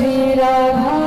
श्री राधा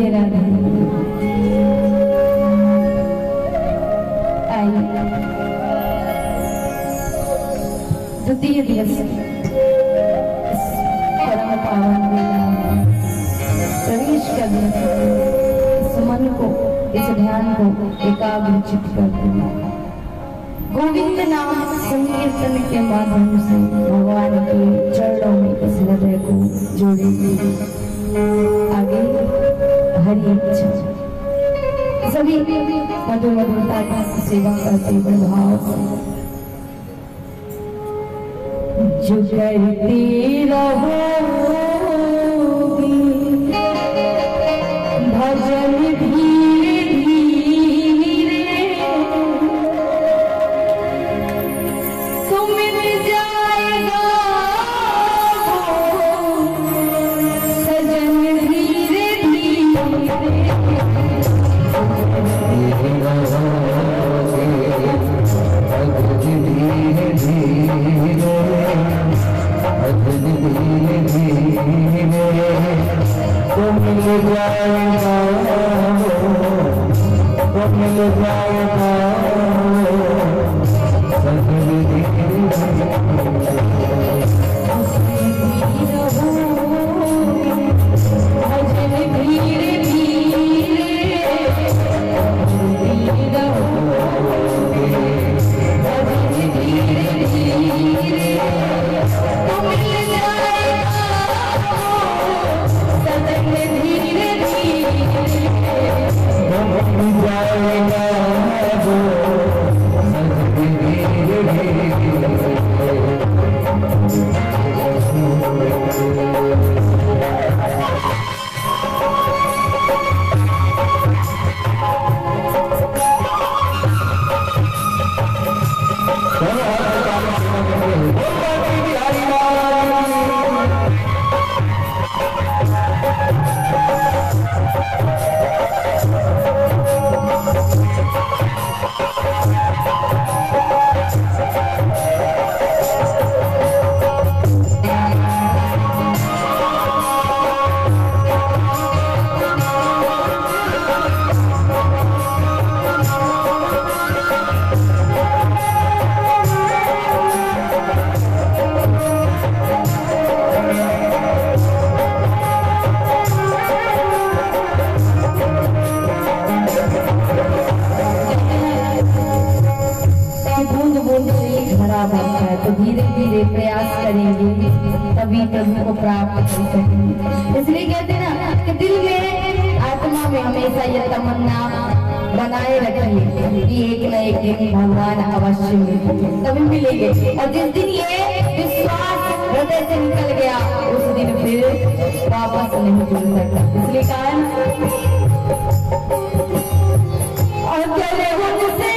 राधे राधे। द्वितीय दिवस इस परम पावन मेला में प्रवेश करने से इस मन को, इस ध्यान को एकाग्रचित करते हैं। गोविंद नाम संकीर्तन के माध्यम से भगवान के चरणों में इस हृदय को जोड़ेंगे। आगे हरि इच्छा सभी मधुर मधुरता की सेवा करते हुए भाव से जो करती रहोगी भजन धीरे धीरे तो मिल जाएगा सजन धीरे धीरे। धीरे धीरे तो धीरे धीरे प्रयास करेंगे तभी प्रभु को प्राप्त कर सकेंगे। इसलिए कहते हैं ना कि दिल में आत्मा में हमेशा ये तमन्ना बनाए रखिए कि एक न एक दिन भगवान अवश्य मिलेंगे, कभी मिलेंगे। और जिस दिन ये विश्वास हृदय से निकल गया उस दिन फिर वापस नहीं जुड़ सकता। इसलिए कारण और चले उनसे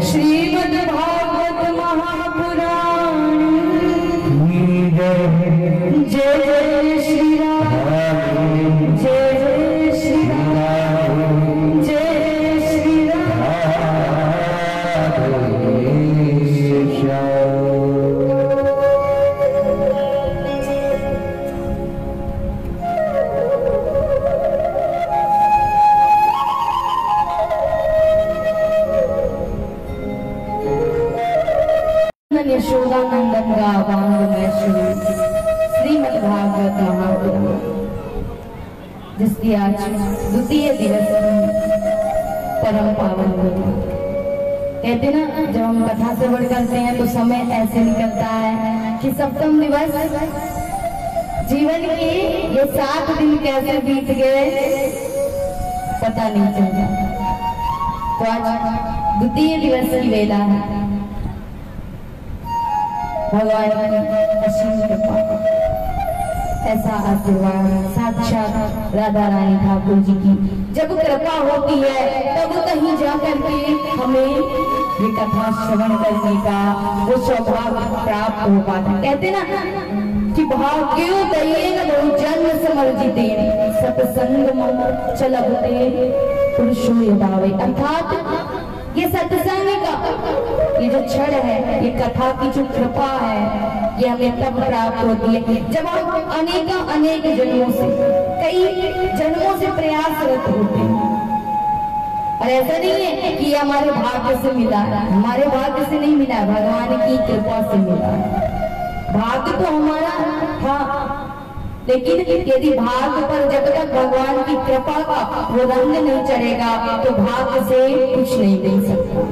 श्रीमद् भागवत महापुराण यशोदा नंदन गावांग में शुरू श्रीमद् भागवत महापुराण, जिसकी आज द्वितीय दिवस परम पावन होगा। कहते ना, जब हम कथा श्रवण करते हैं तो समय ऐसे निकलता है कि सप्तम दिवस जीवन की ये 7 दिन कैसे बीत गए पता नहीं चलता। तो आज द्वितीय दिवस की वेला है। भगवान की असीम कृपा, ऐसा आशीर्वाद साक्षात राधा रानी ठाकुर जी की जब कृपा होती है तब कहीं जा करके हमें ये कथा श्रवण करने का वो सौभाग्य प्राप्त हो पाता। कहते ना कि भाग्योदयेन बहुजन्म समर्जिते सत्संग चलते पुरुषो यदावे। अर्थात ये सत्संग का ये जो क्षण है, ये कथा की जो कृपा है, ये हमें तब प्राप्त होती है जब हम अनेक जन्मों से, कई जन्मों से प्रयासरत होते हैं। और ऐसा नहीं है कि ये हमारे भाग्य से मिला है, हमारे भाग्य से नहीं मिला है, भगवान की कृपा से मिला है। भाग्य तो हमारा था, लेकिन यदि भाग्य पर जब तक भगवान की कृपा का वो रंग नहीं चढ़ेगा तो भाग्य से कुछ नहीं मिल सकता।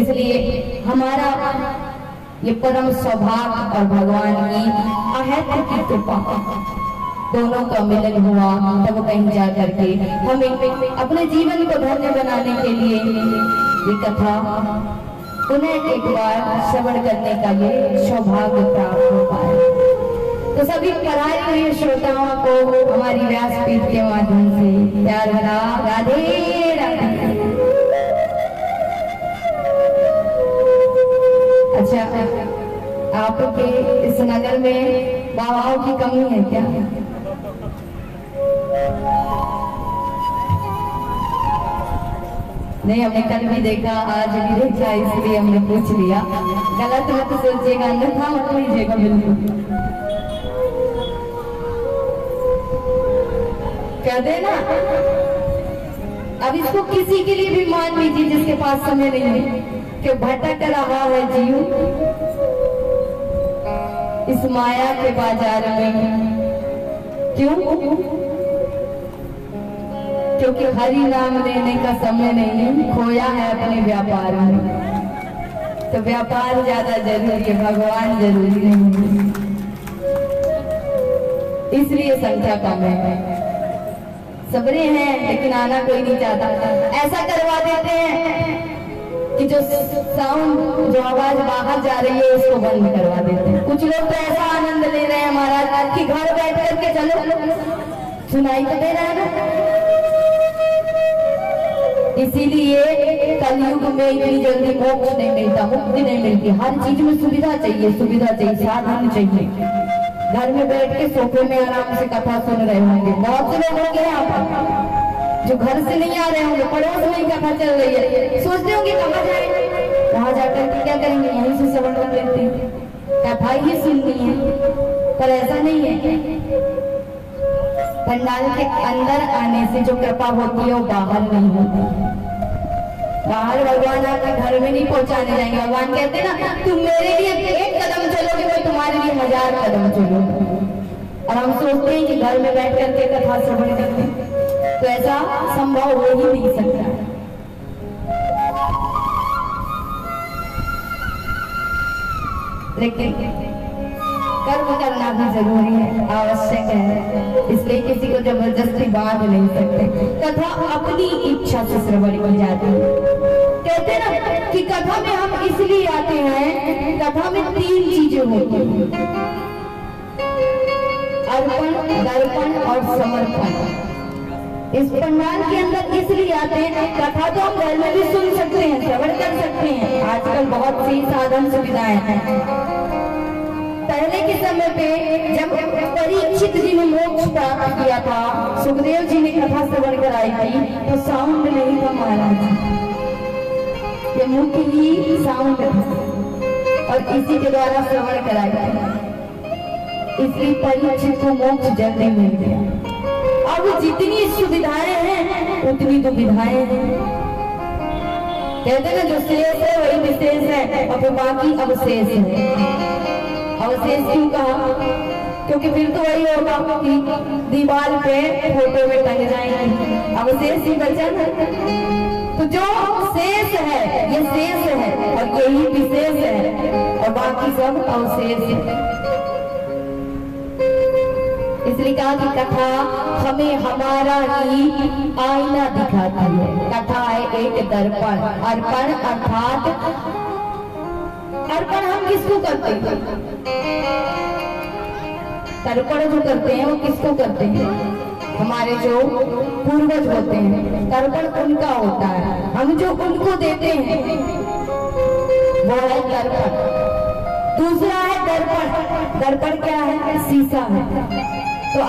इसलिए हमारा ये परम सौभाग्य और भगवान की अहैत की कृपा दोनों का मिलन हुआ, तब कहीं जा करके हमें अपने जीवन को धन्य बनाने के लिए ये कथा पुनः एक बार श्रवण करने का ये सौभाग्य प्राप्त हो पाए। तो सभी पराये हुए श्रोताओं को हमारी व्यासपीठ के माध्यम से प्यार भरा राधे राधे। अच्छा, आपके इस नगर में बाबाओं की कमी है क्या? नहीं, हमने कल भी देखा, आज भी देखा, इसलिए हमने पूछ लिया। गलत मत सोचिएगा, अन्यथा मत लीजिएगा बिल्कुल। कहते ना, अब इसको किसी के लिए भी मान लीजिए जिसके पास समय नहीं है कि भटक रहा है जीव इस माया के बाजार में। क्यों? क्योंकि हरि नाम लेने का समय नहीं, खोया है अपने व्यापार में। तो व्यापार ज्यादा जरूरी है, भगवान जरूरी नहीं, इसलिए संख्या कम है। सबरे हैं लेकिन आना कोई नहीं चाहता। ऐसा करवा देते हैं कि जो साउंड, जो आवाज बाहर जा रही है उसको बंद करवा देते हैं। कुछ लोग तो ऐसा आनंद ले रहे हैं महाराज कि घर बैठ करके चलो, सुनाई तो दे रहा है ना। इसीलिए कलयुग में इतनी जल्दी मोक्ष नहीं मिलता, मुक्ति नहीं मिलती। हर चीज में सुविधा चाहिए, साधन चाहिए। घर में बैठ के सोफे में आराम से कथा सुन रहे होंगे, बहुत से लोग होंगे यहाँ पर जो घर से नहीं आ रहे होंगे, पड़ोस में ही कथा चल रही है, सोचते होंगे कहाँ जाए, वहां जाकर के क्या करेंगे, यहीं से श्रवण कर लेते हैं, कथा ही सुननी है। पर ऐसा नहीं है, पंडाल के अंदर आने से जो कृपा होती है वो बाहर नहीं होती। बाहर भगवान आपके घर में नहीं पहुंचाने जाएंगे। भगवान कहते हैं ना, तुम मेरे लिए 1 कदम चलोगे, मैं तुम्हारे लिए 1000 कदम चलूंगा। और हम सोचते हैं कि घर में बैठ करके कथा श्रवण करते हैं, तो ऐसा संभव हो ही नहीं सकता। लेकिन कर्म करना भी जरूरी है, आवश्यक है, इसलिए किसी को जबरदस्ती बांध नहीं सकते। कथा अपनी इच्छा से श्रवण की जाती है। कहते ना कि कथा में हम इसलिए आते हैं, कथा में 3 चीजें होती हैं, अर्पण, दर्पण और समर्पण। इस पंडाल के अंदर इसलिए आते हैं, कथा तो हम घर में भी सुन सकते हैं, श्रवण कर सकते हैं, आजकल बहुत सी साधन सुविधाएं हैं। पहले के समय पे जब परीक्षित जी ने मोक्ष प्राप्त किया था, सुखदेव जी ने कथा श्रवण कराई थी, तो साउंड नहीं था महाराज, ये मुख्य ही साउंड था और इसी के द्वारा श्रवण कराई थी। इसलिए परीक्षित को मोक्ष जल्दी मिल गया। अब जितनी सुविधाएं हैं उतनी दुविधाएं हैं। कहते हैं ना जो शेष है वही विशेष है और फिर बाकी अवशेष है। अवशेष क्यों कहा? क्योंकि फिर तो वही होगा कि दीवार पे फोटो में टंग जाएंगे, अवशेष ही बचा ना। तो जो शेष है ये शेष है और यही विशेष है और बाकी सब अवशेष है। इसलिए कहा कि कथा हमें हमारा ही आईना दिखाती है। कथा है एक दर्पण। अर्पण अर्थात अर्पण हम किसको करते हैं? तर्पण जो करते हैं वो किसको करते हैं? हमारे जो पूर्वज होते हैं, तर्पण उनका होता है। हम जो उनको देते हैं वो है तर्पण। दूसरा है दर्पण। दर्पण क्या है? शीशा है। तो